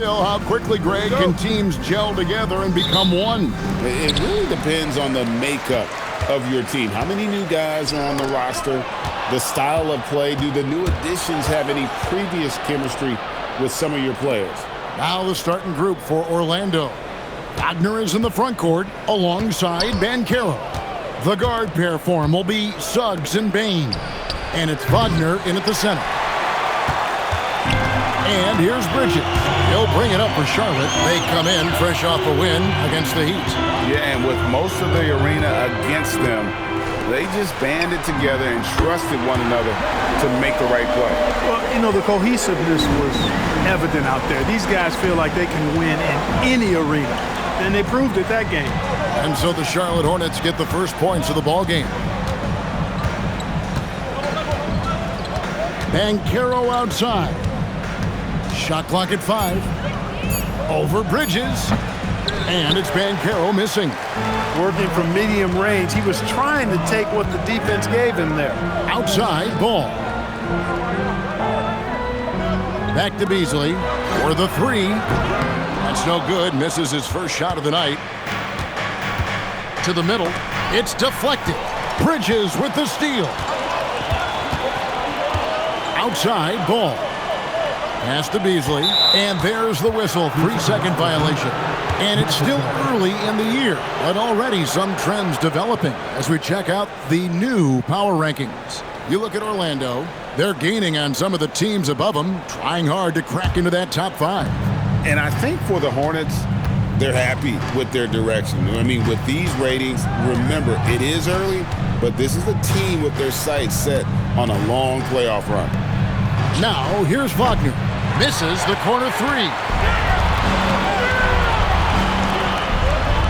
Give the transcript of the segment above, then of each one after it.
How quickly, Greg, can teams gel together and become one? It really depends on the makeup of your team. How many new guys are on the roster? The style of play. Do the new additions have any previous chemistry with some of your players? Now the starting group for Orlando. Wagner is in the front court alongside Banchero. The guard pair for him will be Suggs and Bane. And it's Wagner in at the center. And here's Bridges. He'll bring it up for Charlotte. They come in fresh off a win against the Heat. Yeah, and with most of the arena against them, they just banded together and trusted one another to make the right play. Well, you know, the cohesiveness was evident out there. These guys feel like they can win in any arena, and they proved it that game. And so the Charlotte Hornets get the first points of the ball game. Banchero outside. Shot clock at 5. Over Bridges. And it's Banchero missing. Working from medium range, he was trying to take what the defense gave him there. Outside, Ball. Back to Beasley for the 3. That's no good. Misses his first shot of the night. To the middle. It's deflected. Bridges with the steal. Outside, Ball. Pass to Beasley. And there's the whistle. 3-second violation. And it's still early in the year, but already some trends developing as we check out the new power rankings. You look at Orlando, they're gaining on some of the teams above them, trying hard to crack into that top 5. And I think for the Hornets, they're happy with their direction. I mean, with these ratings, remember, it is early, but this is a team with their sights set on a long playoff run. Now, here's Wagner. Misses the corner 3.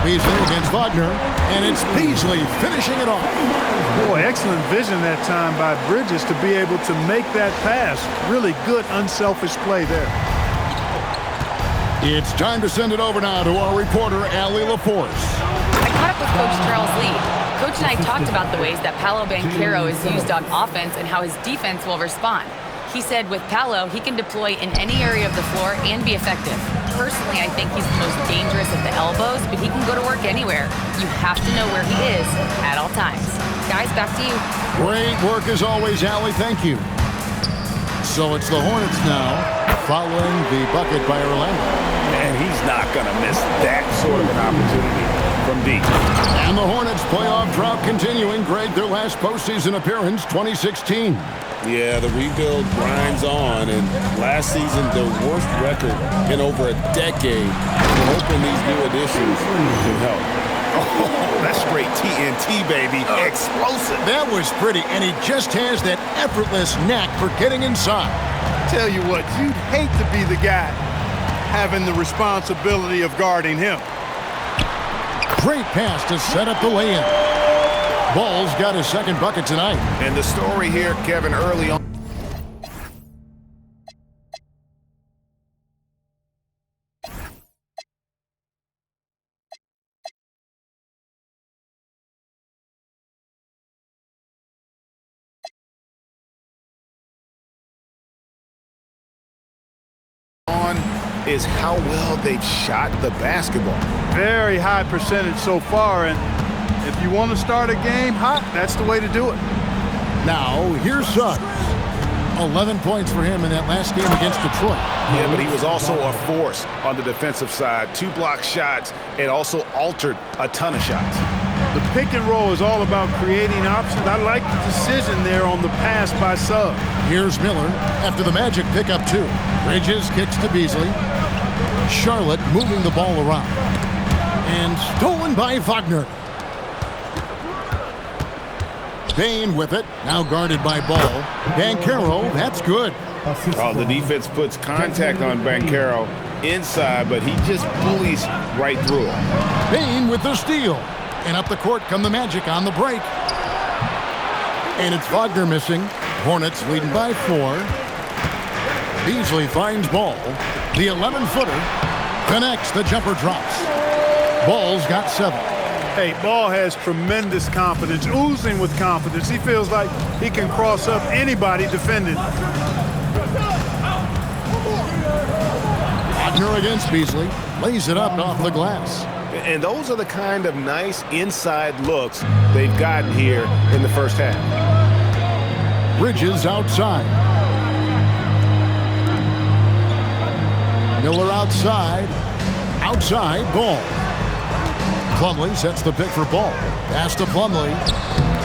Beasley against Wagner, and it's Beasley finishing it off. Boy, excellent vision that time by Bridges to be able to make that pass. Really good, unselfish play there. It's time to send it over now to our reporter, Allie LaForce. I caught up with Coach Charles Lee. Coach and I talked about the ways that Paolo Banchero is used on offense and how his defense will respond. He said with Paolo, he can deploy in any area of the floor and be effective. Personally, I think he's the most dangerous at the elbows, but he can go to work anywhere. You have to know where he is at all times. Guys, back to you. Great work as always, Allie. Thank you. So it's the Hornets now, following the bucket by Orlando. And he's not going to miss that sort of an opportunity from deep. And the Hornets playoff drought continuing. Greg, their last postseason appearance, 2016. Yeah, the rebuild grinds on, and last season, their worst record in over a decade. We're hoping these new additions can help. Oh, that's straight TNT, baby. Explosive. That was pretty, and he just has that effortless knack for getting inside. Tell you what, you'd hate to be the guy having the responsibility of guarding him. Great pass to set up the lay-in. Ball's got his second bucket tonight. And the story here, Kevin, early on. Is how well they've shot the basketball. Very high percentage so far, and if you want to start a game hot, that's the way to do it. Now, here's Suggs. 11 points for him in that last game against Detroit. Yeah, but he was also a force on the defensive side. 2 block shots and also altered a ton of shots. The pick and roll is all about creating options. I like the decision there on the pass by Suggs. Here's Miller after the Magic pick up 2. Bridges kicks to Beasley. Charlotte moving the ball around. And stolen by Wagner. Bane with it, now guarded by Ball. Banchero, that's good. Oh, the defense puts contact on Banchero inside, but he just bullies right through it. Bane with the steal. And up the court come the Magic on the break. And it's Wagner missing. Hornets leading by 4. Beasley finds Ball. The 11-footer connects, the jumper drops. Ball's got 7. Hey, Ball has tremendous confidence, oozing with confidence. He feels like he can cross up anybody defending. Wagner against Beasley. Lays it up off the glass. And those are the kind of nice inside looks they've gotten here in the first half. Bridges outside. Miller outside. Outside, Ball. Plumlee sets the pick for Ball. Pass to Plumlee.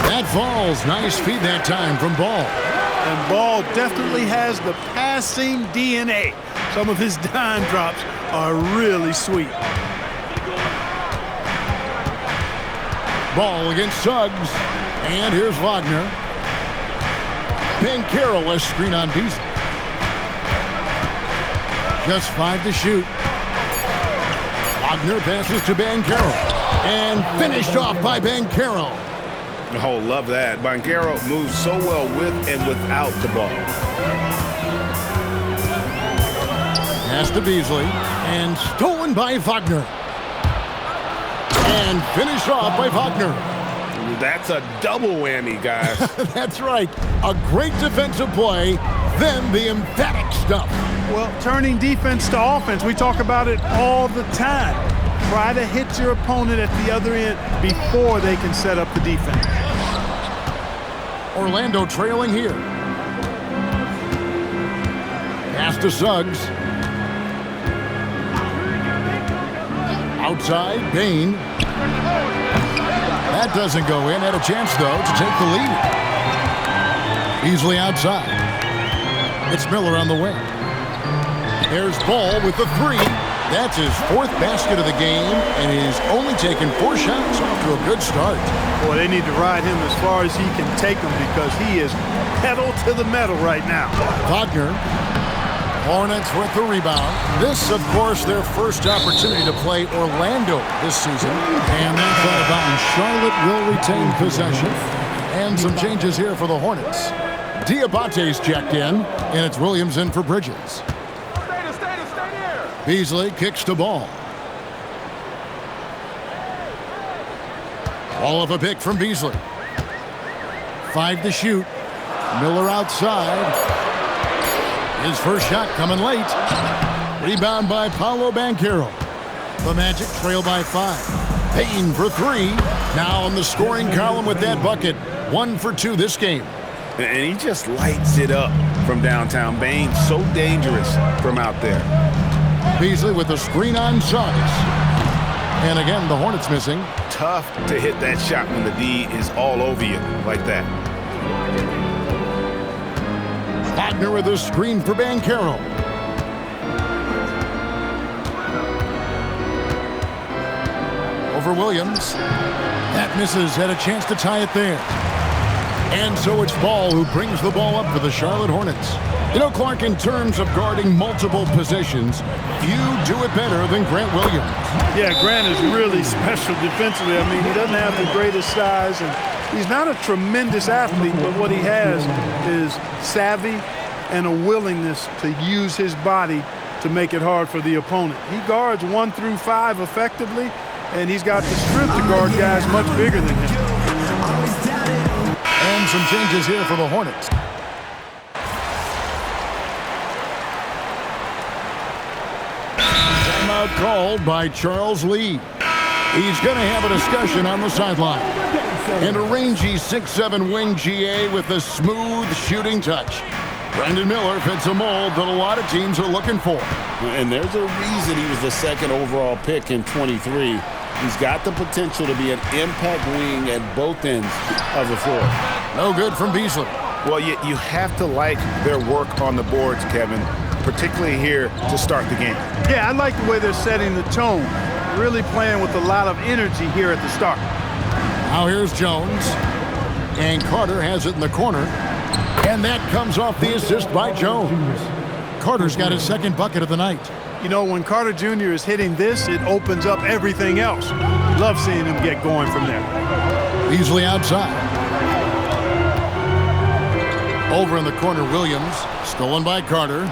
That falls. Nice feed that time from Ball. And Ball definitely has the passing DNA. Some of his dime drops are really sweet. Ball against Suggs. And here's Wagner. Banchero, a screen on Beasley. Just 5 to shoot. Wagner passes to Banchero. And finished off by Banchero. Oh, love that. Banchero moves so well with and without the ball. Pass to Beasley. And stolen by Wagner. And finished off by Wagner. That's a double whammy, guys. That's right. A great defensive play, then the emphatic stuff. Well, turning defense to offense, we talk about it all the time. Try to hit your opponent at the other end before they can set up the defense. Orlando trailing here. Pass to Suggs. Outside, Bain. That doesn't go in. Had a chance, though, to take the lead. Beasley outside. It's Miller on the wing. There's Ball with the 3. That's his 4th basket of the game, and he's only taken 4 shots. Off to a good start. Boy, they need to ride him as far as he can take them because he is pedal to the metal right now. Wagner. Hornets with the rebound. This, of course, their first opportunity to play Orlando this season. And that's all about Charlotte will retain possession. And some changes here for the Hornets. Diabate's checked in, and it's Williams in for Bridges. Beasley kicks to Ball. All of a pick from Beasley. 5 to shoot. Miller outside. His first shot coming late. Rebound by Paolo Banchero. The Magic trail by 5. Payne for 3. Now on the scoring column with that bucket. 1 for 2 this game. And he just lights it up from downtown. Bain so dangerous from out there. Beasley with the screen on Suggs. And again, the Hornets missing. Tough to hit that shot when the D is all over you like that. Wagner with a screen for Banchero. Over Williams. That misses. Had a chance to tie it there. And so it's Ball who brings the ball up for the Charlotte Hornets. You know, Clark, in terms of guarding multiple positions, you do it better than Grant Williams. Yeah, Grant is really special defensively. I mean, he doesn't have the greatest size, and he's not a tremendous athlete, but what he has is savvy and a willingness to use his body to make it hard for the opponent. He guards 1 through 5 effectively, and he's got the strength to guard guys much bigger than him. And some changes here for the Hornets. Timeout called by Charles Lee. He's going to have a discussion on the sideline. And a rangy 6'7" wing GA with a smooth shooting touch. Brandon Miller fits a mold that a lot of teams are looking for. And there's a reason he was the 2nd overall pick in 23. He's got the potential to be an impact wing at both ends of the floor. No good from Beasley. Well, you have to like their work on the boards, Kevin, particularly here to start the game. Yeah, I like the way they're setting the tone. Really playing with a lot of energy here at the start. Now here's Jones. And Carter has it in the corner. And that comes off the assist by Jones. Carter's got his 2nd bucket of the night. You know, when Carter Jr. is hitting this, it opens up everything else. Love seeing him get going from there. Beasley outside. Over in the corner, Williams. Stolen by Carter.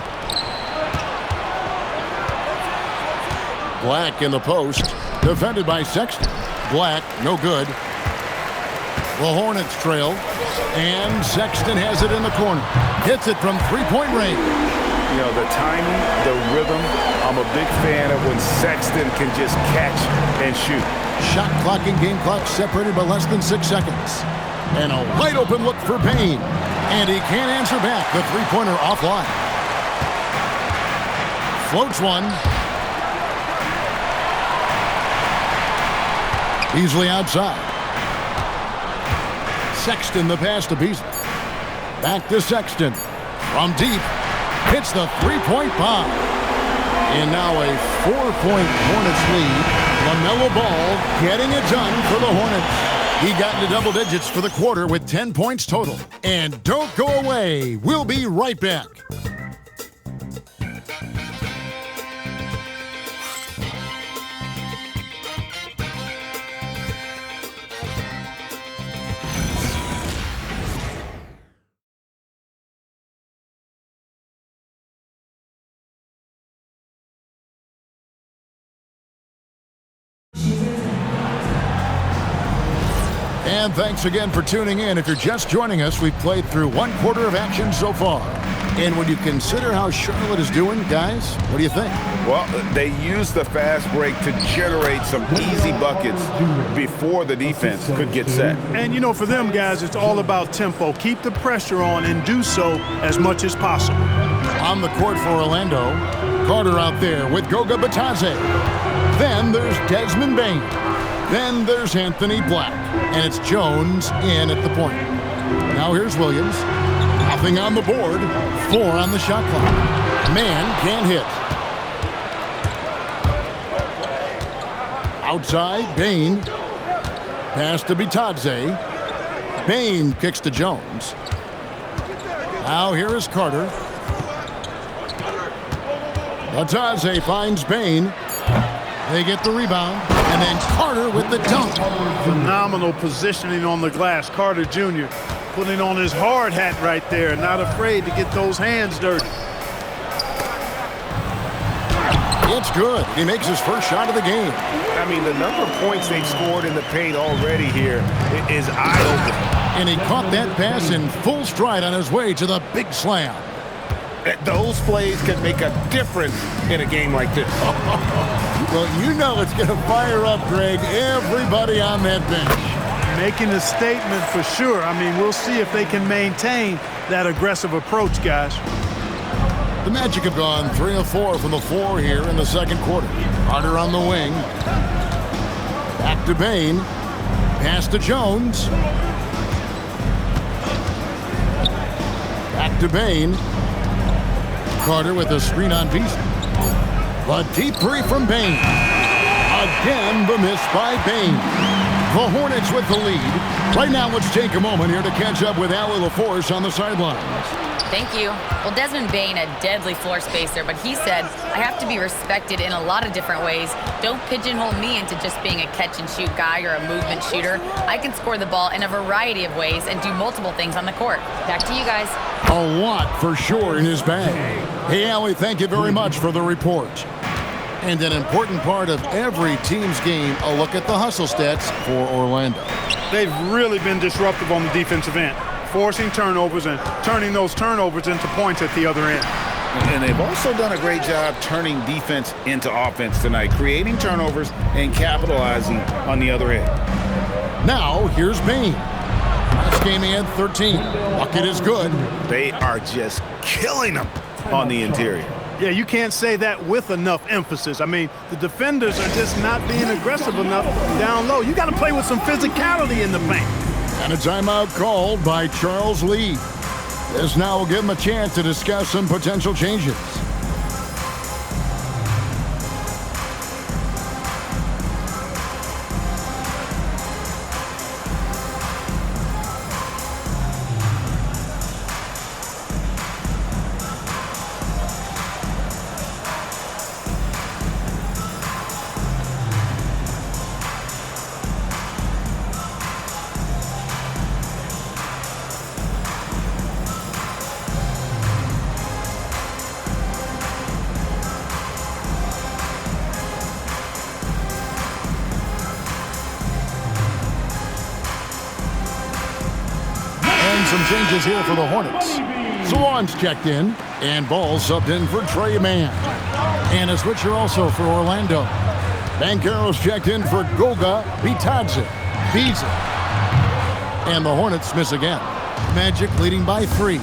Black in the post. Defended by Sexton. Black, no good. The Hornets trail. And Sexton has it in the corner. Hits it from 3-point range. You know, the timing, the rhythm. I'm a big fan of when Sexton can just catch and shoot. Shot clock and game clock separated by less than 6 seconds. And a wide open look for Bane. And he can't answer back. The three-pointer offline. Floats one. Beasley outside. Sexton the pass to Beasley. Back to Sexton. From deep. Hits the three-point bomb. And now a 4-point Hornets lead. LaMelo Ball getting it done for the Hornets. He got into double digits for the quarter with 10 points total. And don't go away. We'll be right back. And thanks again for tuning in. If you're just joining us, we've played through one quarter of action so far. And when you consider how Charlotte is doing, guys, what do you think? Well, they used the fast break to generate some easy buckets before the defense could get set. And, you know, for them, guys, it's all about tempo. Keep the pressure on and do so as much as possible. On the court for Orlando, Carter out there with Goga Bitadze. Then there's Desmond Bane. Then there's Anthony Black. And it's Jones in at the point. Now here's Williams. Nothing on the board. 4 on the shot clock. Man can't hit. Outside, Bane. Pass to Bitadze. Bane kicks to Jones. Now here is Carter. Bitadze finds Bane. They get the rebound, and then Carter with the dunk. Phenomenal positioning on the glass. Carter Jr. putting on his hard hat right there, not afraid to get those hands dirty. It's good. He makes his first shot of the game. I mean, the number of points they've scored in the paint already here is eye-opening. And he caught that pass in full stride on his way to the big slam. Those plays can make a difference in a game like this. Well, you know it's going to fire up, Greg, everybody on that bench. Making a statement for sure. I mean, we'll see if they can maintain that aggressive approach, guys. The Magic have gone 3 of 4 from the floor here in the second quarter. Carter on the wing. Back to Bane. Pass to Jones. Back to Bane. Carter with a screen on Beasley. A deep three from Bane. Again, the miss by Bane. The Hornets with the lead. Right now, let's take a moment here to catch up with Allie LaForce on the sidelines. Thank you. Well, Desmond Bane, a deadly floor spacer, but he said, I have to be respected in a lot of different ways. Don't pigeonhole me into just being a catch-and-shoot guy or a movement shooter. I can score the ball in a variety of ways and do multiple things on the court. Back to you guys. A lot for sure in his bag. Hey, Allie, thank you very much for the report. And an important part of every team's game, a look at the hustle stats for Orlando. They've really been disruptive on the defensive end, forcing turnovers and turning those turnovers into points at the other end. And they've also done a great job turning defense into offense tonight, creating turnovers and capitalizing on the other end. Now, here's Bane. Last game he had 13. Bucket is good. They are just killing them on the interior. Yeah, you can't say that with enough emphasis. I mean, the defenders are just not being aggressive enough down low. You got to play with some physicality in the paint. And a timeout called by Charles Lee. This now will give him a chance to discuss some potential changes. making some changes here for the Hornets. Salon's checked in, and Ball subbed in for Trey Mann. And a switcher also for Orlando. Banchero's checked in for Goga Bitadze. And the Hornets miss again. Magic leading by 3.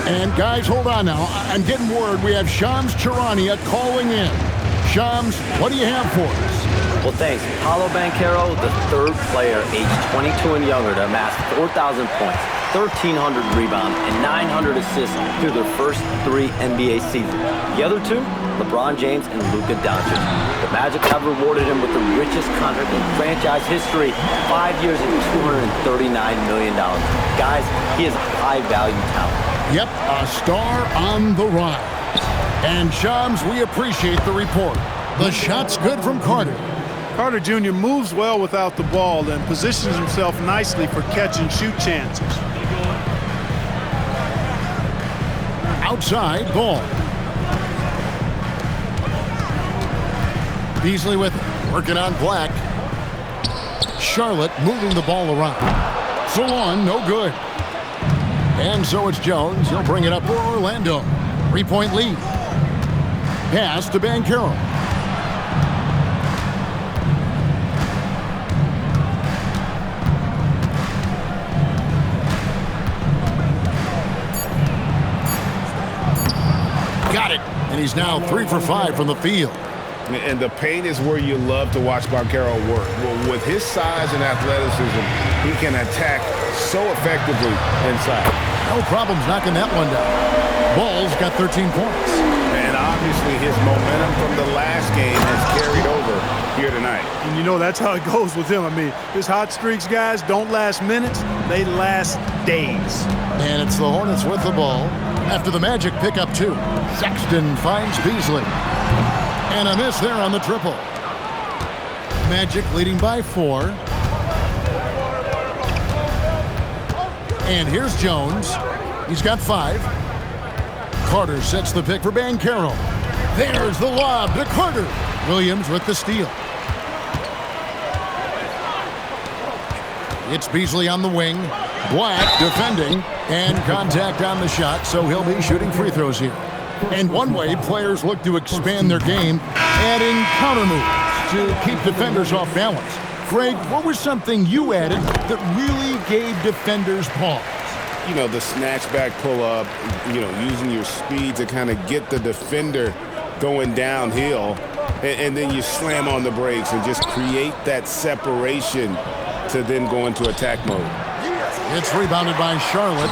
And guys, hold on now. I'm getting word we have Shams Charania calling in. Shams, what do you have for us? Well, thanks. Paolo Banchero, the third player aged 22 and younger to amass 4,000 points, 1,300 rebounds, and 900 assists through their first 3 NBA seasons. The other 2, LeBron James and Luka Doncic. The Magic have rewarded him with the richest contract in franchise history, 5 years and $239 million. Guys, he is a high-value talent. Yep, a star on the rise. And Shams, we appreciate the report. The shot's good from Carter. Carter Jr. moves well without the ball and positions himself nicely for catch-and-shoot chances. Outside, Ball. Beasley with it, working on Black. Charlotte moving the ball around. Salon, no good. And so it's Jones. He'll bring it up for Orlando. 3-point lead. Pass to Banchero. Got it. And he's now 3 for 5 from the field. And the paint is where you love to watch Banchero work. Well, with his size and athleticism, he can attack so effectively inside. No problems knocking that one down. Ball's got 13 points. And obviously his momentum from the last game has carried over here tonight. And you know that's how it goes with him. I mean, his hot streaks, guys, don't last minutes. They last days. And it's the Hornets with the ball. After the Magic pick up 2. Sexton finds Beasley. And a miss there on the triple. Magic leading by 4. And here's Jones. He's got 5. Carter sets the pick for Banchero. There's the lob to Carter. Williams with the steal. It's Beasley on the wing. Black defending. And contact on the shot, so he'll be shooting free throws here. And one way players look to expand their game, adding counter moves to keep defenders off balance. Greg, what was something you added that really gave defenders pause? You know, the snatchback pull-up, you know, using your speed to kind of get the defender going downhill, and then you slam on the brakes and just create that separation to then go into attack mode. It's rebounded by Charlotte.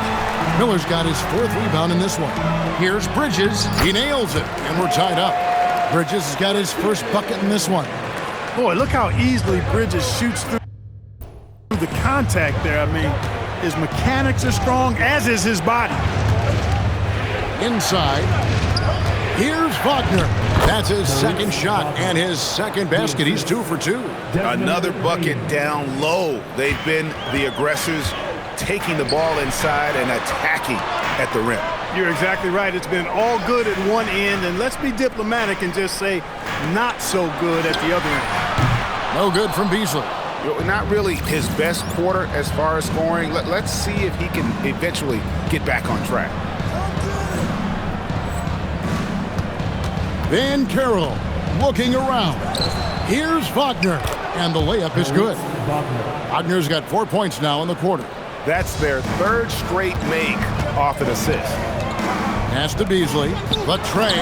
Miller's got his 4th rebound in this one. Here's Bridges. He nails it, and we're tied up. Bridges has got his first bucket in this one. Boy, look how easily Bridges shoots through the contact there. I mean, his mechanics are strong, as is his body. Inside. Here's Wagner. That's his second shot and his second basket. He's 2 for 2. Another bucket down low. They've been the aggressors, taking the ball inside and attacking at the rim. You're exactly right. It's been all good at one end, and let's be diplomatic and just say not so good at the other end. No good from Beasley. Not really his best quarter as far as scoring. Let's see if he can eventually get back on track. Banchero looking around. Here's Wagner, and the layup is good. Wagner's got 4 points now in the quarter. That's their 3rd straight make off an assist. Pass to Beasley, but Trey,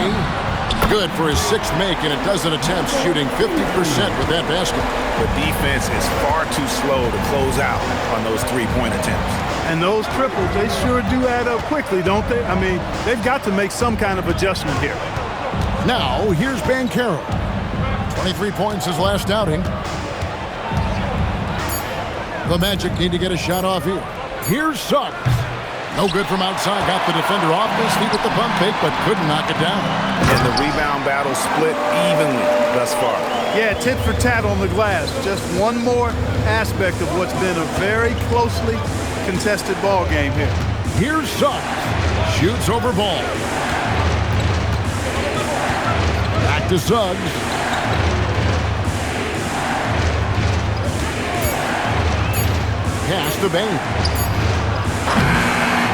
good for his 6th make in a dozen attempts, shooting 50% with that basket. The defense is far too slow to close out on those 3-point attempts. And those triples, they sure do add up quickly, don't they? I mean, they've got to make some kind of adjustment here. Now, here's Banchero. 23 points his last outing. The Magic need to get a shot off here. Here's Suggs. No good from outside. Got the defender off his feet with the pump fake, but couldn't knock it down. And the rebound battle split evenly thus far. Yeah, tit for tat on the glass. Just one more aspect of what's been a very closely contested ball game here. Here's Suggs. Shoots over Ball. Back to Suggs. Pass to Bain.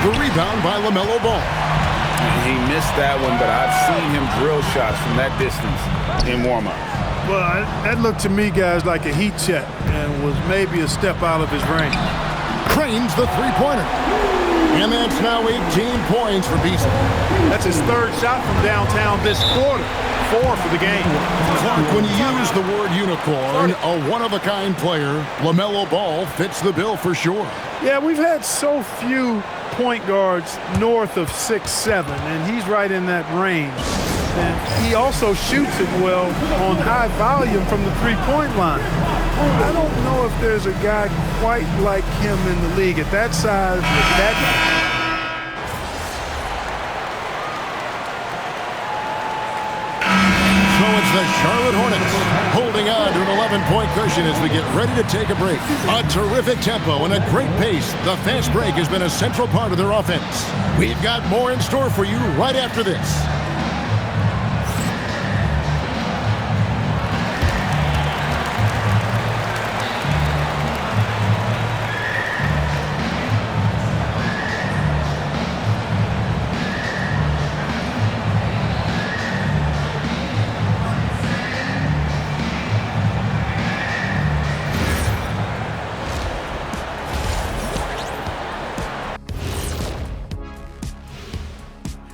The rebound by LaMelo Ball. He missed that one, but I've seen him drill shots from that distance in warm-up. Well, that looked to me, guys, like a heat check and was maybe a step out of his range. Cranes the three-pointer. And that's now 18 points for Beasley. That's his third shot from downtown this quarter. 4 for the game. Clark, when you use the word unicorn, a one-of-a-kind player, LaMelo Ball fits the bill for sure. Yeah, we've had so few point guards north of 6'7", and he's right in that range. And he also shoots it well on high volume from the three-point line. I don't know if there's a guy quite like him in the league at that size with that. So it's the Charlotte Hornets holding on to an 11-point cushion as we get ready to take a break. A terrific tempo and a great pace. The fast break has been a central part of their offense. We've got more in store for you right after this.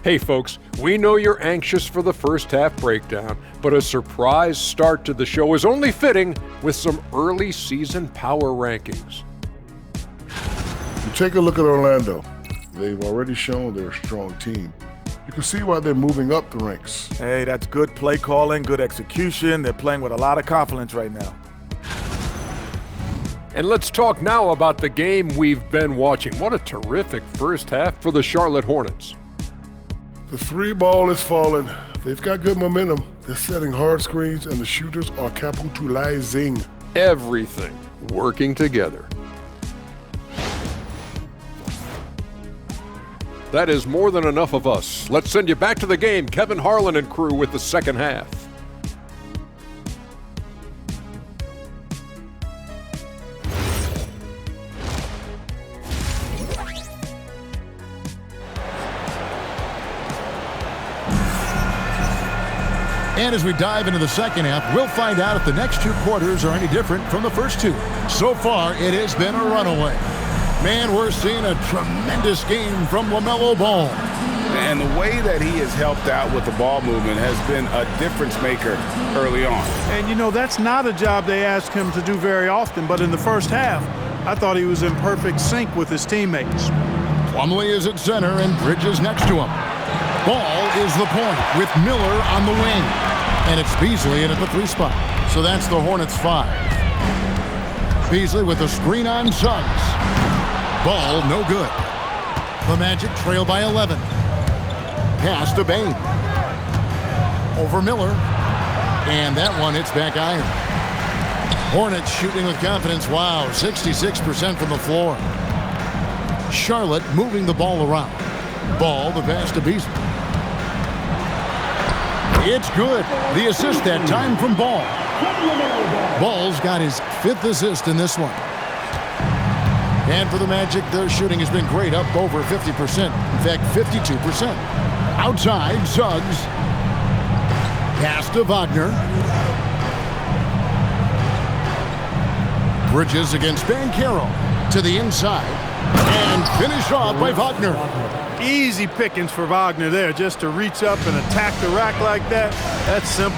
Hey folks, we know you're anxious for the first half breakdown, but a surprise start to the show is only fitting with some early season power rankings. You take a look at Orlando. They've already shown they're a strong team. You can see why they're moving up the ranks. Hey, that's good play calling, good execution. They're playing with a lot of confidence right now. And let's talk now about the game we've been watching. What a terrific first half for the Charlotte Hornets. The three ball is falling. They've got good momentum. They're setting hard screens, and the shooters are capitalizing. Everything working together. That is more than enough of us. Let's send you back to the game. Kevin Harlan and crew with the second half. And as we dive into the second half, we'll find out if the next two quarters are any different from the first two. So far, it has been a runaway. Man, we're seeing a tremendous game from LaMelo Ball. And the way that he has helped out with the ball movement has been a difference maker early on. And, you know, that's not a job they ask him to do very often, but in the first half, I thought he was in perfect sync with his teammates. Plumlee is at center and Bridges next to him. Ball is the point with Miller on the wing. And it's Beasley in at the 3 spot. So that's the Hornets 5. Beasley with the screen on Suggs. Ball no good. The Magic trail by 11. Pass to Bane. Over Miller. And that one hits back iron. Hornets shooting with confidence. Wow, 66% from the floor. Charlotte moving the ball around. Ball, the pass to Beasley. It's good. The assist that time from Ball. Ball's got his 5th assist in this one. And for the Magic, their shooting has been great, up over 50%. In fact, 52%. Outside, Suggs. Pass to Wagner. Bridges against Banchero to the inside. And finish off by Wagner. Easy pickings for Wagner there, just to reach up and attack the rack like that. That's simple.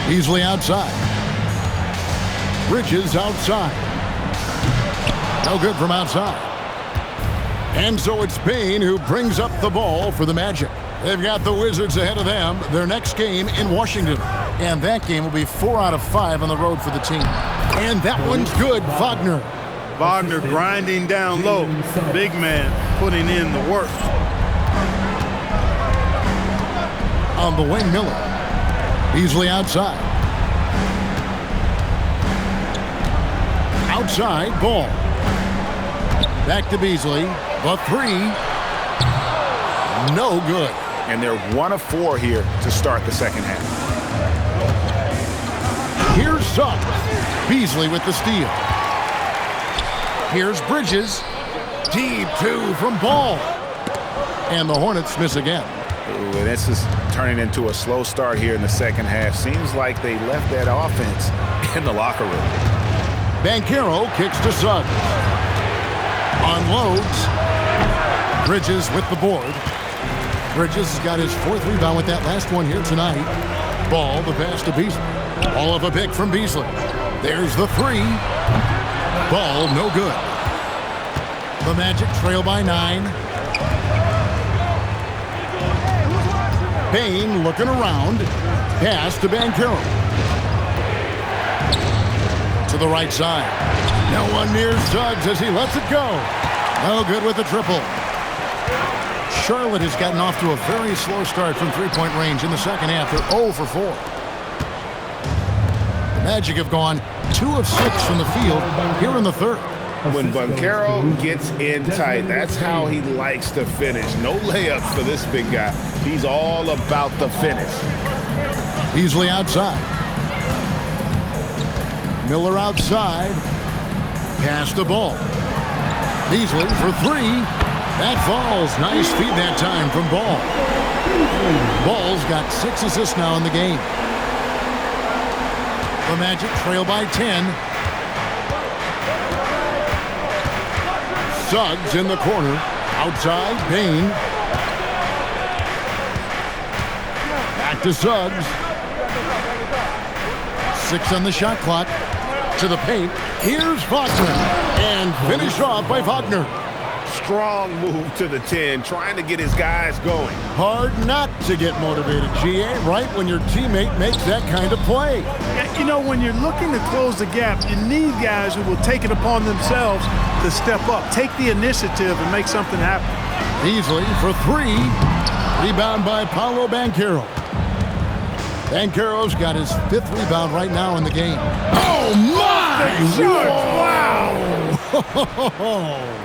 Beasley outside. Bridges outside. No good from outside. And so it's Bane who brings up the ball for the Magic. They've got the Wizards ahead of them. Their next game in Washington. And that game will be 4 out of 5 on the road for the team. And that one's good, Wagner. Wagner grinding down low. Big man putting in the work. On the wing, Miller. Beasley outside. Outside, Ball. Back to Beasley. The 3. No good. And they're 1 of 4 here to start the second half. Here's Suggs. Beasley with the steal. Here's Bridges. Deep two from Ball. And the Hornets miss again. Ooh, and this is turning into a slow start here in the second half. Seems like they left that offense in the locker room. Banchero kicks to Suggs. Unloads. Bridges with the board. Bridges has got his 4th rebound with that last one here tonight. Ball, the pass to Beasley. All of a pick from Beasley. There's the 3. Ball, no good. The Magic trail by 9. Bane looking around. Pass to Banchero. To the right side. No one near Suggs as he lets it go. No good with the triple. Charlotte has gotten off to a very slow start from three-point range in the second half. They're 0 for 4. The Magic have gone 2 of 6 from the field here in the third. When Banchero gets in tight, that's how he likes to finish. No layups for this big guy. He's all about the finish. Beasley outside. Miller outside. Pass the ball. Beasley for 3. That falls. Nice feed that time from Ball. Ball's got 6 assists now in the game. The Magic trail by 10. Suggs in the corner. Outside, Bane. Back to Suggs. 6 on the shot clock. To the paint. Here's Wagner. And finished off by Wagner. Strong move to the 10, trying to get his guys going. Hard not to get motivated, GA, right when your teammate makes that kind of play. You know, when you're looking to close the gap, you need guys who will take it upon themselves to step up, take the initiative, and make something happen. Beasley for 3. Rebound by Paolo Banchero. Banchero's got his 5th rebound right now in the game. Oh, my! Wow!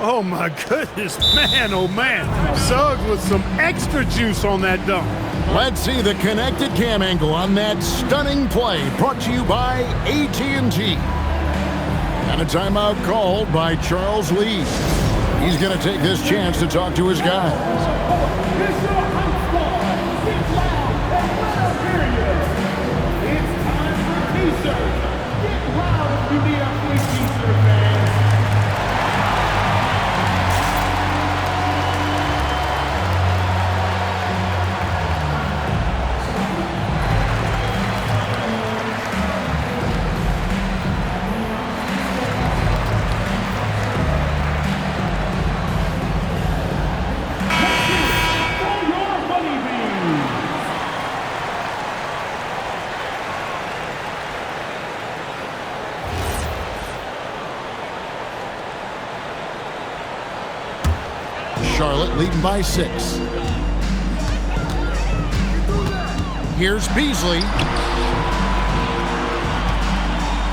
Oh, my goodness. Man, oh, man. Suggs with some extra juice on that dunk. Let's see the connected cam angle on that stunning play, brought to you by AT&T. And a timeout called by Charles Lee. He's going to take this chance to talk to his guys. Charlotte leading by 6. Here's Beasley.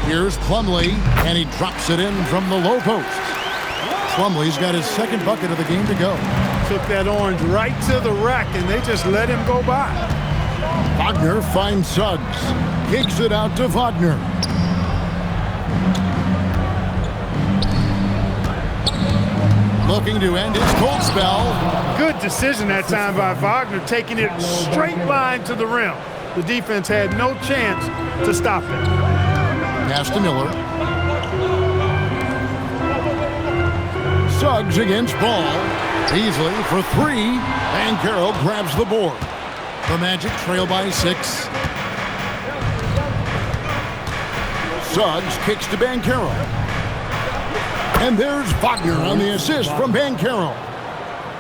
Here's Plumlee, and he drops it in from the low post. Plumlee's got his 2nd bucket of the game to go. Took that orange right to the rack, and they just let him go by. Wagner finds Suggs. Kicks it out to Wagner. Looking to end his cold spell. Good decision that time by Wagner, taking it straight line to the rim. The defense had no chance to stop it. Pass to Miller. Suggs against Ball. Beasley for 3. Banchero grabs the board. The Magic trail by 6. Suggs kicks to Banchero. And there's Wagner on the assist from Banchero.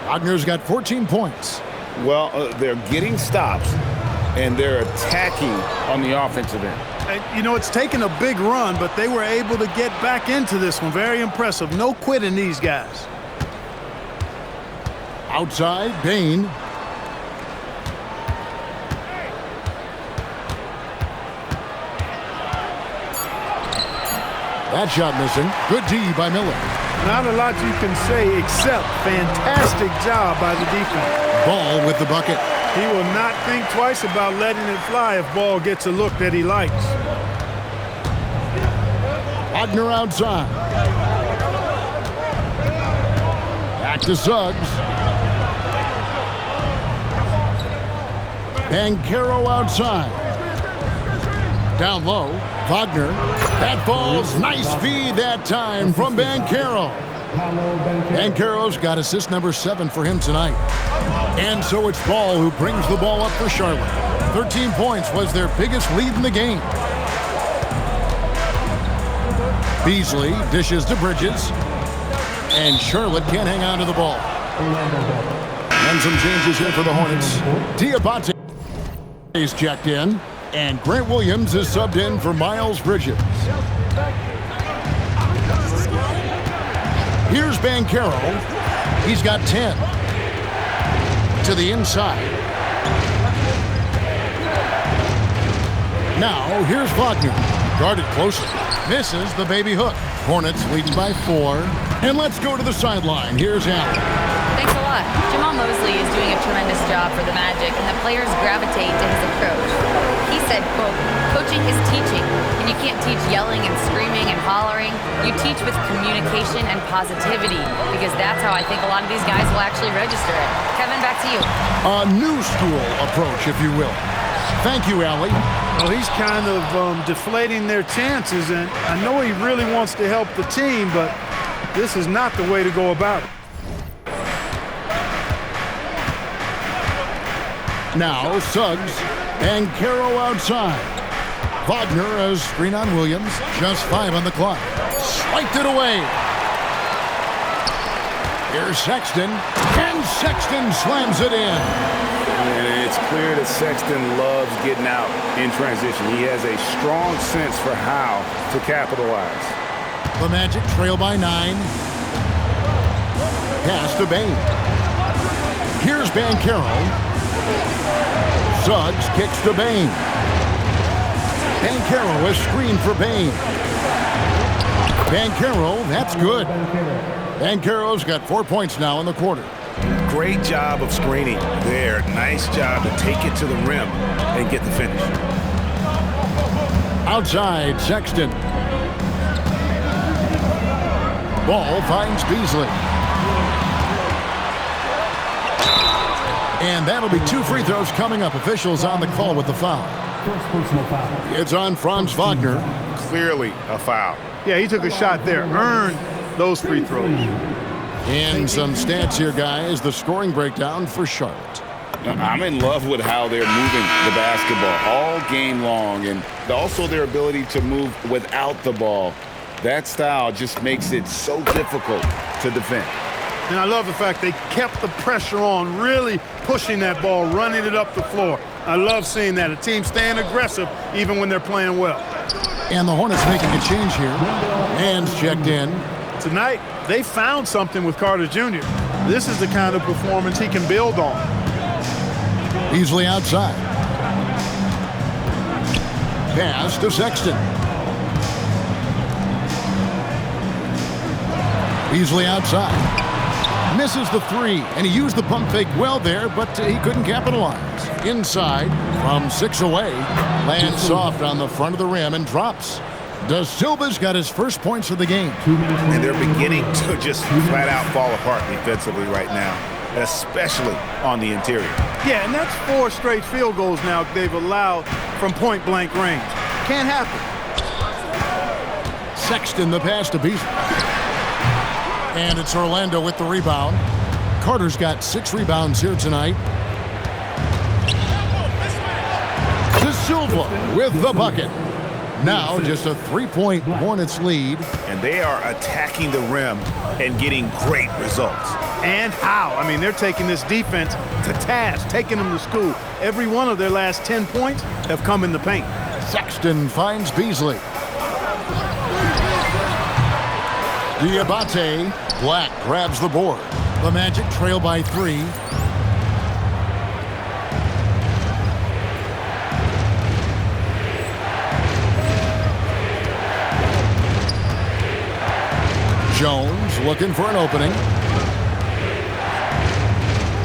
Wagner's got 14 points. Well, they're getting stops, and they're attacking on the offensive end. And, you know, it's taken a big run, but they were able to get back into this one. Very impressive. No quitting these guys. Outside, Bane. That shot missing. Good D by Miller. Not a lot you can say except fantastic job by the defense. Ball with the bucket. He will not think twice about letting it fly if Ball gets a look that he likes. Wagner outside. Back to Suggs. Banchero outside. Down low, Wagner. That falls. Nice feed that time from Banchero. Banchero's got assist number 7 for him tonight. And so it's Ball who brings the ball up for Charlotte. 13 points was their biggest lead in the game. Beasley dishes to Bridges. And Charlotte can't hang on to the ball. And some changes here for the Hornets. Diabate is checked in. And Grant Williams is subbed in for Miles Bridges. Here's Banchero. He's got 10. To the inside. Now, here's Wagner. Guarded closely. Misses the baby hook. Hornets leading by 4. And let's go to the sideline. Here's Allen. Thanks a lot. Jamal Mosley is doing a tremendous job for the Magic, and the players gravitate to his approach. He said, quote, "Coaching is teaching, and you can't teach yelling and screaming and hollering. You teach with communication and positivity, because that's how I think a lot of these guys will actually register it." Kevin, back to you. A new school approach, if you will. Thank you, Allie. Well, he's kind of deflating their chances, and I know he really wants to help the team, but this is not the way to go about it. Now, Suggs and Banchero outside. Wagner has screen on Williams. Just 5 on the clock. Swiped it away. Here's Sexton. And Sexton slams it in. And it's clear that Sexton loves getting out in transition. He has a strong sense for how to capitalize. The Magic trail by 9. Pass to Bane. Here's Banchero. Suggs kicks to Bane. Banchero is screened for Bane. Banchero, that's good. Banchero's got 4 points now in the quarter. Great job of screening there. Nice job to take it to the rim and get the finish. Outside, Sexton. Ball finds Beasley. And that'll be 2 free throws coming up. Officials on the call with the foul. It's on Franz Wagner. Clearly a foul. Yeah, he took a shot there. Earned those free throws. And some stats here, guys. The scoring breakdown for Charlotte. I'm in love with how they're moving the basketball all game long, and also their ability to move without the ball. That style just makes it so difficult to defend. And I love the fact they kept the pressure on, really pushing that ball, running it up the floor. I love seeing that. A team staying aggressive even when they're playing well. And the Hornets making a change here. Hands checked in. Tonight, they found something with Carter Jr. This is the kind of performance he can build on. Beasley outside. Pass to Sexton. Beasley outside. Misses the 3, and he used the pump fake well there, but he couldn't capitalize. Inside, from 6 away, lands soft on the front of the rim and drops. Da Silva's got his first points of the game. And they're beginning to just flat out fall apart defensively right now, especially on the interior. Yeah, and that's 4 straight field goals now they've allowed from point-blank range. Can't happen. Sexton the pass to Beasley. And it's Orlando with the rebound. Carter's got 6 rebounds here tonight. Da Silva with the bucket. Now just a 3-point Hornets lead. And they are attacking the rim and getting great results. And how? I mean, they're taking this defense to task, taking them to school. Every one of their last 10 points have come in the paint. Sexton finds Beasley. Diabate. Black grabs the board. The Magic trail by 3. Jones looking for an opening.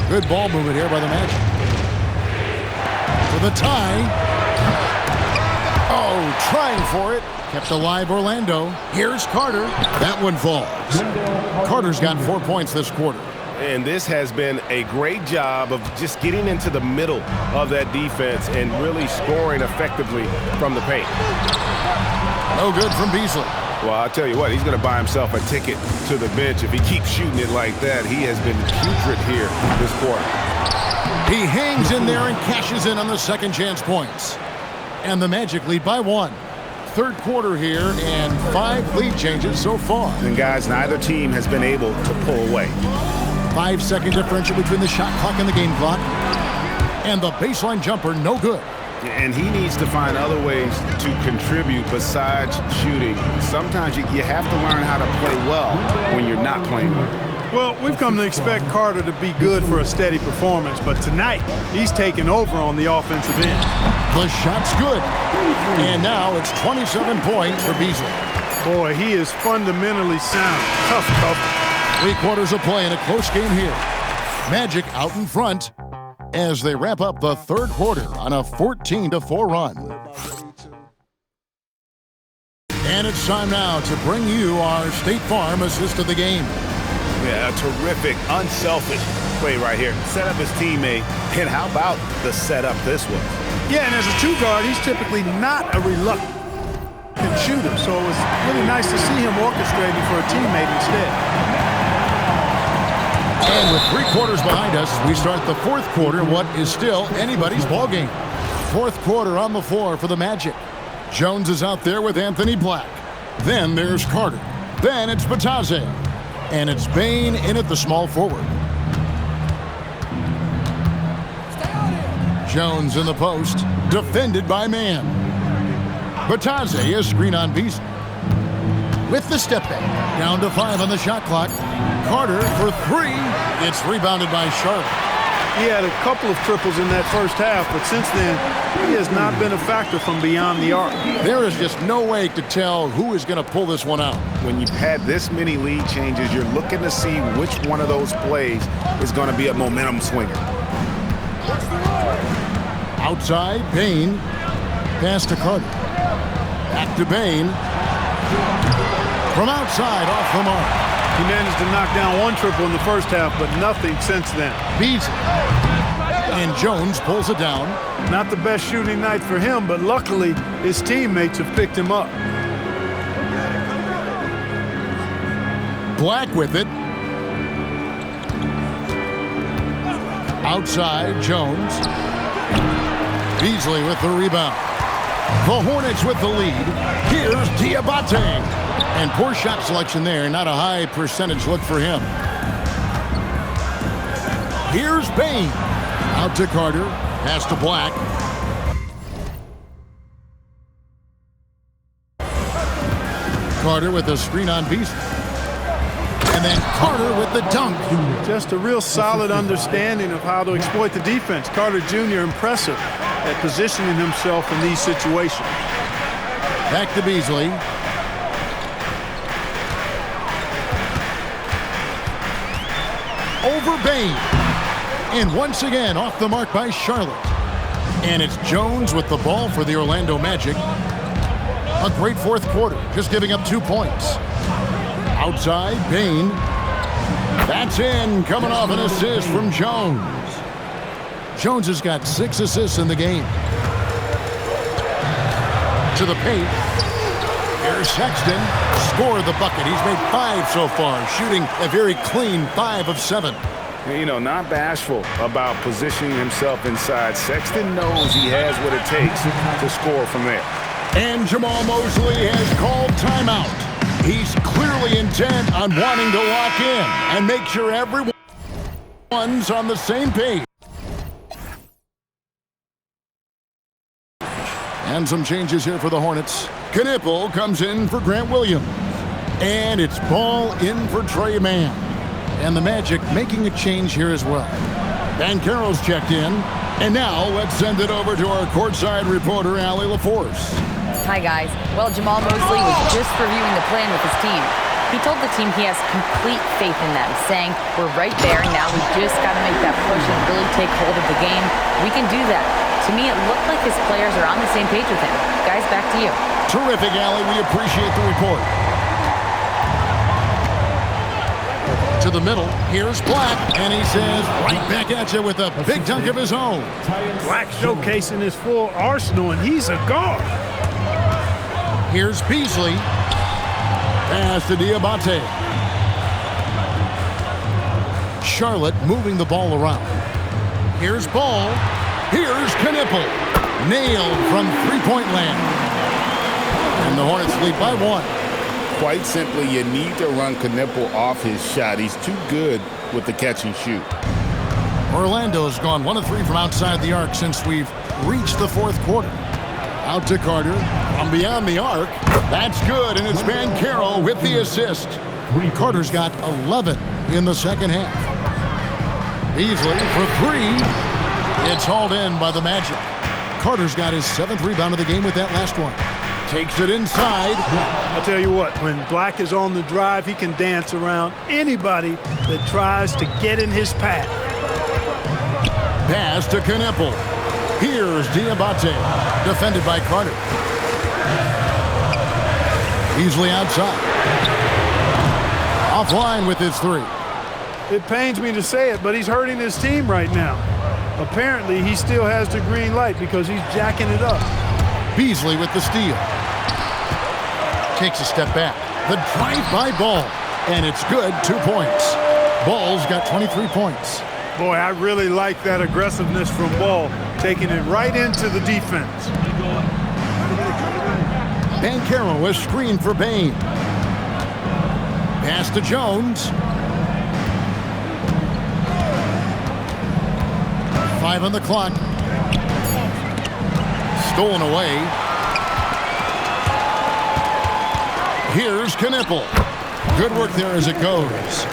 Good ball movement here by the Magic. For the tie. Oh, trying for it. Kept alive Orlando. Here's Carter. That one falls. Carter's got 4 points this quarter. And this has been a great job of just getting into the middle of that defense and really scoring effectively from the paint. No good from Beasley. Well, I'll tell you what, he's going to buy himself a ticket to the bench if he keeps shooting it like that. He has been putrid here this quarter. He hangs in there and cashes in on the second chance points. And the Magic lead by 1. Third quarter here and 5 lead changes so far. And guys, neither team has been able to pull away. 5-second differential between the shot clock and the game clock. And the baseline jumper, no good. And he needs to find other ways to contribute besides shooting. Sometimes you have to learn how to play well when you're not playing well. Well, we've come to expect Carter to be good for a steady performance, but tonight he's taken over on the offensive end. The shot's good. And now it's 27 points for Beasley. Boy, he is fundamentally sound. Tough cover. 3 quarters of play in a close game here. Magic out in front as they wrap up the third quarter on a 14-4 run. And it's time now to bring you our State Farm assist of the game. Yeah, a terrific, unselfish play right here. Set up his teammate, and how about the setup this was? Yeah, and as a 2 guard, he's typically not a reluctant shooter, so it was really nice to see him orchestrating for a teammate instead. And with 3 quarters behind us, we start the fourth quarter in what is still anybody's ball game. Fourth quarter on the floor for the Magic. Jones is out there with Anthony Black. Then there's Carter. Then it's Batadze. And it's Bane in at the small forward. Jones in the post, defended by Mann. Batadze is screen on Beasley. With the step back, down to 5 on the shot clock. Carter for 3. It's rebounded by Charlotte. He had a couple of triples in that first half, but since then, he has not been a factor from beyond the arc. There is just no way to tell who is going to pull this one out. When you've had this many lead changes, you're looking to see which one of those plays is going to be a momentum swinger. Outside, Bane. Pass to Carter. Back to Bane. From outside, off the mark. He managed to knock down 1 triple in the first half, but nothing since then. Beasley. And Jones pulls it down. Not the best shooting night for him, but luckily his teammates have picked him up. Black with it. Outside, Jones. Beasley with the rebound. The Hornets with the lead. Here's Diabate. And poor shot selection there. Not a high percentage look for him. Here's Bane. Out to Carter. Pass to Black. Carter with a screen on Beasley. And then Carter with the dunk. Just a real solid understanding of how to exploit the defense. Carter Jr. impressive at positioning himself in these situations. Back to Beasley. Over Bane. And once again off the mark by Charlotte. And it's Jones with the ball for the Orlando Magic. A great fourth quarter, just giving up 2 points. Outside, Bane. That's in, coming off an assist from Jones. Jones has got 6 assists in the game. To the paint. Here's Sexton. Scored the bucket. He's made 5 so far, shooting a very clean 5 of 7. You know, not bashful about positioning himself inside. Sexton knows he has what it takes to score from there. And Jamal Mosley has called timeout. He's clearly intent on wanting to lock in and make sure everyone's on the same page. And some changes here for the Hornets. Knipple comes in for Grant Williams. And it's ball in for Trey Mann. And the Magic making a change here as well. Banchero's checked in. And now let's send it over to our courtside reporter, Allie LaForce. Hi, guys. Well, Jamal Mosley was just reviewing the plan with his team. He told the team he has complete faith in them, saying, "We're right there now. We just got to make that push and really take hold of the game. We can do that." To me, it looked like his players are on the same page with him. Guys, back to you. Terrific, Allie. We appreciate the report. To the middle. Here's Black, and he says right back at you with a big dunk of his own. Black showcasing his full arsenal, and he's a guard. Here's Beasley. Pass to Diabate. Charlotte moving the ball around. Here's Ball. Here's Knipple. Nailed from three-point land. And the Hornets lead by 1. Quite simply, you need to run Knipple off his shot. He's too good with the catch and shoot. Orlando's gone 1 of 3 from outside the arc since we've reached the fourth quarter. Out to Carter from beyond the arc. That's good, and it's Banchero with the assist. Carter's got 11 in the second half. Beasley for 3. It's hauled in by the Magic. Carter's got his 7th rebound of the game with that last one. Takes it inside. I'll tell you what, when Black is on the drive, he can dance around anybody that tries to get in his path. Pass to Knipple. Here's Diabate, defended by Carter. Beasley outside. Offline with his 3. It pains me to say it, but he's hurting his team right now. Apparently, he still has the green light because he's jacking it up. Beasley with the steal. Takes a step back. The drive-by Ball. And it's good, 2 points. Ball's got 23 points. Boy, I really like that aggressiveness from Ball, taking it right into the defense. Banchero is screened for Bane. Pass to Jones. 5 on the clock. Stolen away. Here's Knipple. Good work there as it goes.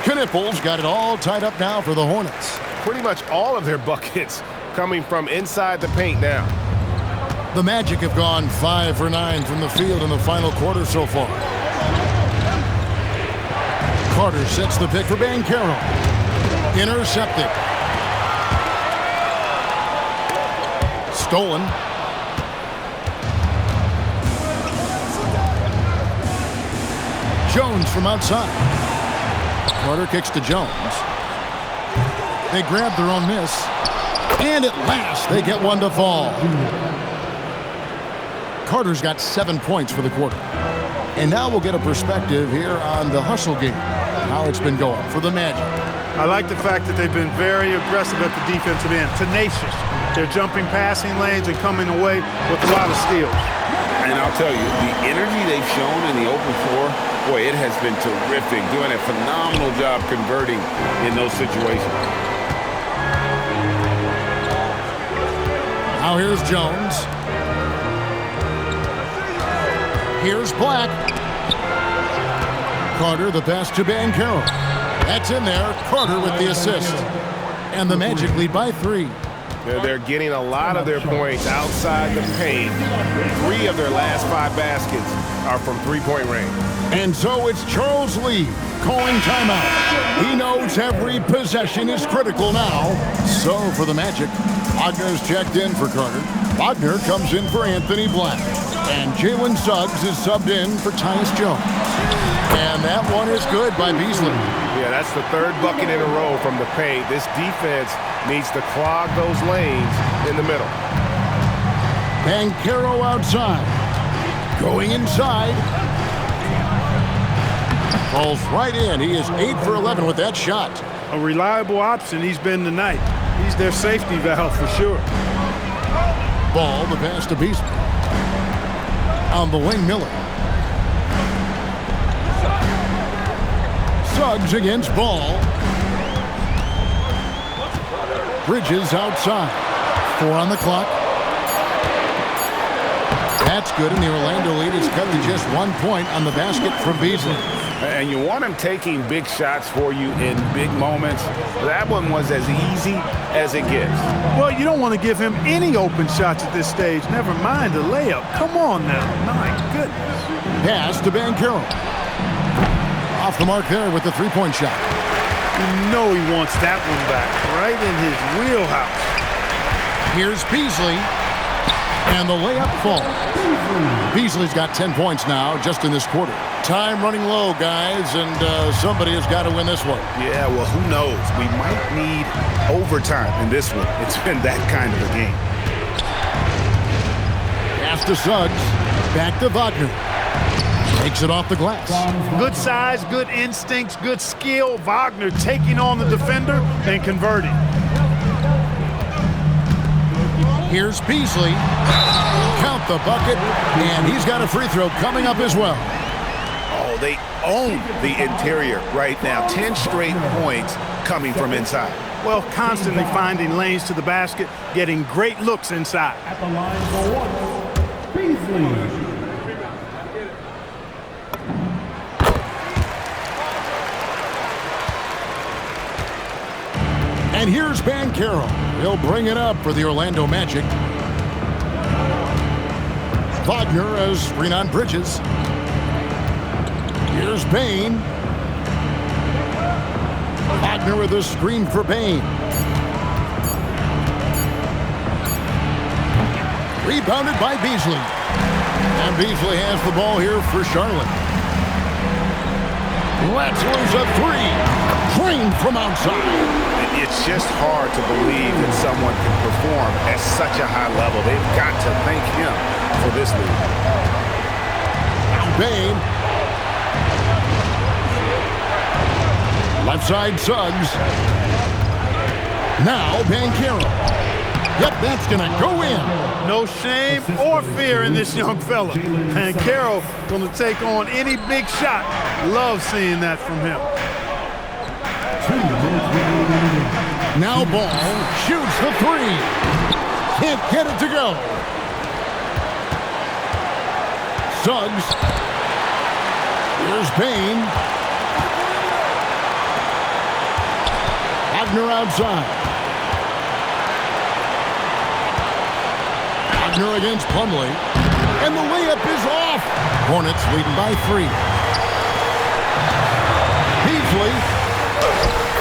Knipple's got it all tied up now for the Hornets. Pretty much all of their buckets coming from inside the paint now. The Magic have gone 5 for 9 from the field in the final quarter so far. Carter sets the pick for Banchero. Intercepted. Stolen. Jones from outside. Carter kicks to Jones. They grab their own miss. And at last, they get one to fall. Carter's got 7 points for the quarter. And now we'll get a perspective here on the hustle game, how it's been going for the Magic. I like the fact that they've been very aggressive at the defensive end, tenacious. They're jumping passing lanes and coming away with a lot of steals. And I'll tell you, the energy they've shown in the open floor, boy, it has been terrific, doing a phenomenal job converting in those situations. Now here's Jones. Here's Black. Carter, the pass to Banchero. That's in there. Carter with the assist. And the Magic lead by 3. They're getting a lot of their points outside the paint. 3 of their last 5 baskets are from three-point range. And so it's Charles Lee calling timeout. He knows every possession is critical now. So for the Magic, Wagner's checked in for Carter. Wagner comes in for Anthony Black. And Jalen Suggs is subbed in for Tyus Jones. And that one is good by Beasley. Yeah, that's the 3rd bucket in a row from the paint. This defense needs to clog those lanes in the middle. Banchero outside. Going inside. Falls right in. He is 8 for 11 with that shot. A reliable option he's been tonight. He's their safety valve for sure. Ball, the pass to Beasley. On the wing, Miller. Suggs against Ball. Bridges outside. 4 on the clock. That's good, and the Orlando lead is cut to just 1 point on the basket from Beasley. And you want him taking big shots for you in big moments. That one was as easy as it gets. Well, you don't want to give him any open shots at this stage. Never mind the layup. Come on now. My goodness. Pass to Banchero. Off the mark there with the three-point shot. You know he wants that one back. Right in his wheelhouse. Here's Beasley. And the layup falls. Beasley's got 10 points now just in this quarter. Time running low, guys, and somebody has got to win this one. Yeah, well, who knows? We might need overtime in this one. It's been that kind of a game. Pass to Suggs. Back to Wagner. Takes it off the glass. Good size, good instincts, good skill. Wagner taking on the defender and converting. Here's Beasley. Count the bucket, and he's got a free throw coming up as well. Oh, they own the interior right now. 10 straight points coming from inside. Well, constantly finding lanes to the basket, getting great looks inside. At the line for 1, Beasley. And here's Banchero. He'll bring it up for the Orlando Magic. Wagner as screen on Bridges. Here's Bane. Wagner with a screen for Bane. Rebounded by Beasley. And Beasley has the ball here for Charlotte. Let's lose a three. Trained from outside. It's just hard to believe that someone can perform at such a high level. They've got to thank him for this lead. Bane. Left side Suggs. Now Banchero. Yep, that's going to go in. No shame or fear in this young fella. Banchero going to take on any big shot. Love seeing that from him. Now Ball shoots the three. Can't get it to go. Suggs. Here's Bane. Wagner outside. Wagner against Plumlee. And the layup is off. Hornets leading by 3. Beasley.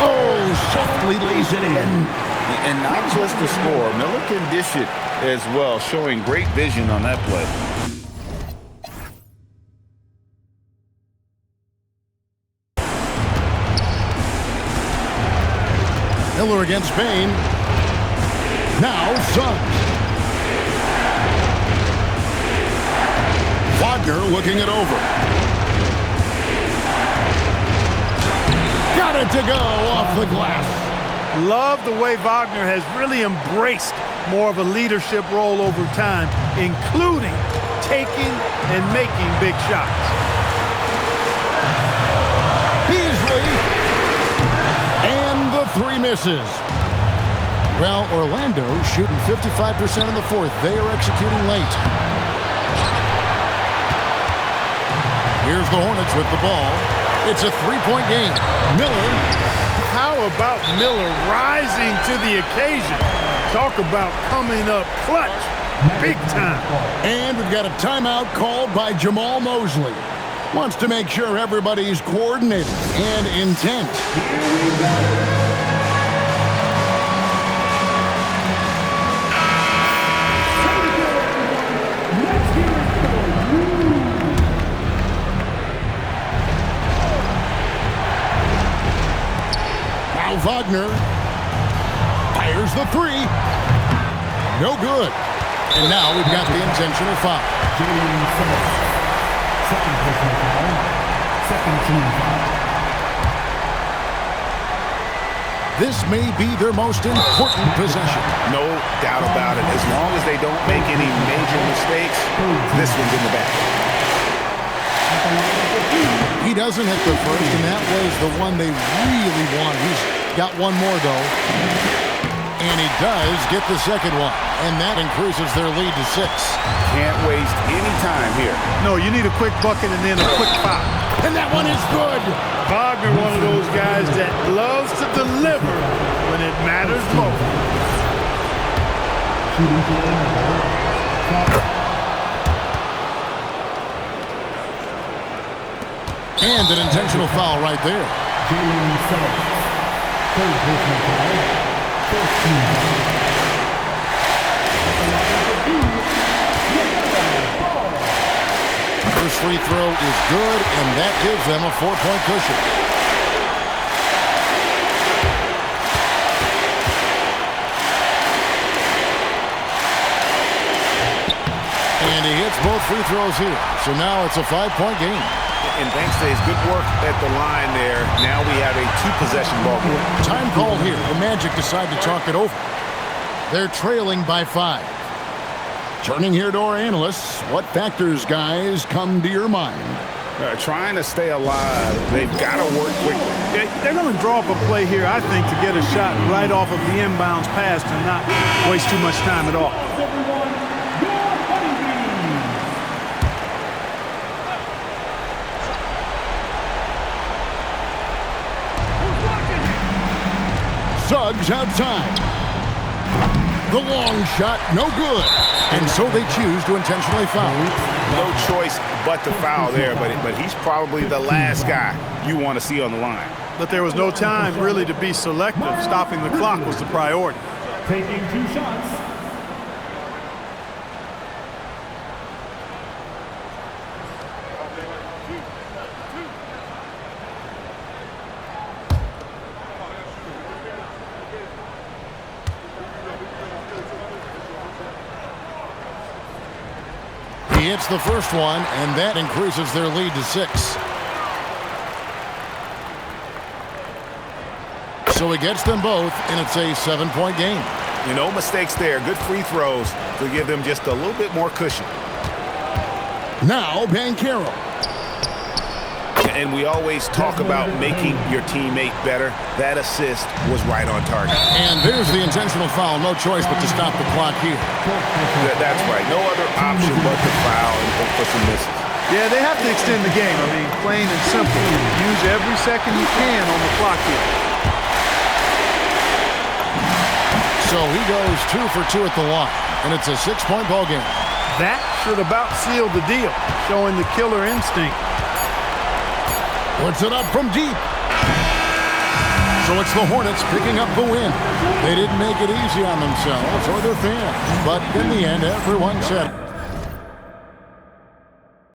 Oh, softly lays it in. And not just the score. Miller can dish it as well, showing great vision on that play. Miller against Bane. Now Suggs. Wagner looking it over. Got it to go off the glass. Love the way Wagner has really embraced more of a leadership role over time, including taking and making big shots. Beasley. And the three misses. Well, Orlando shooting 55% in the fourth. They are executing late. Here's the Hornets with the ball. It's a three-point game. Miller. How about Miller rising to the occasion? Talk about coming up clutch. Big time. And we've got a timeout called by Jamal Mosley. Wants to make sure everybody's coordinated and intent. Wagner fires the three. No good. And now we've got the intentional foul. Second personal foul. Second team foul. This may be their most important possession. No doubt about it. As long as they don't make any major mistakes, this one's in the bag. He doesn't hit the first, and that was the one they really wanted. He's got one more, though. And he does get the second one. And that increases their lead to 6. Can't waste any time here. No, you need a quick bucket and then a quick foul. And that one is good. Wagner, one of those guys that loves to deliver when it matters most. And an intentional foul right there. Third personal foul. 14. free throw is good, and that gives them a 4-point cushion. And he hits both free throws here. So now it's a 5-point game. And thanks to his good work at the line there, now we have a 2-possession ball game. Time called here. The Magic decide to talk it over. They're trailing by 5. Turning here to our analysts, what factors, guys, come to your mind? Trying to stay alive, they've got to work quickly. They're going to draw up a play here, I think, to get a shot right off of the inbounds pass and not waste too much time at all. Suggs outside. The long shot, no good. And so they choose to intentionally foul. No choice but to foul there, but he's probably the last guy you want to see on the line. But there was no time really to be selective. Stopping the clock was the priority. Taking 2 shots. He hits the first one, and that increases their lead to 6. So he gets them both, and it's a 7-point game. No mistakes there. Good free throws to give them just a little bit more cushion. Now Banchero. And we always talk about making your teammate better. That assist was right on target. And there's the intentional foul. No choice but to stop the clock here. That's right. No other option but to foul and hope for some misses. Yeah, they have to extend the game. I mean, plain and simple. Use every second you can on the clock here. So he goes 2 for 2 at the line, and it's a 6-point ball game. That should about seal the deal, showing the killer instinct. Puts it up from deep. So it's the Hornets picking up the win. They didn't make it easy on themselves or their fans, but in the end, everyone said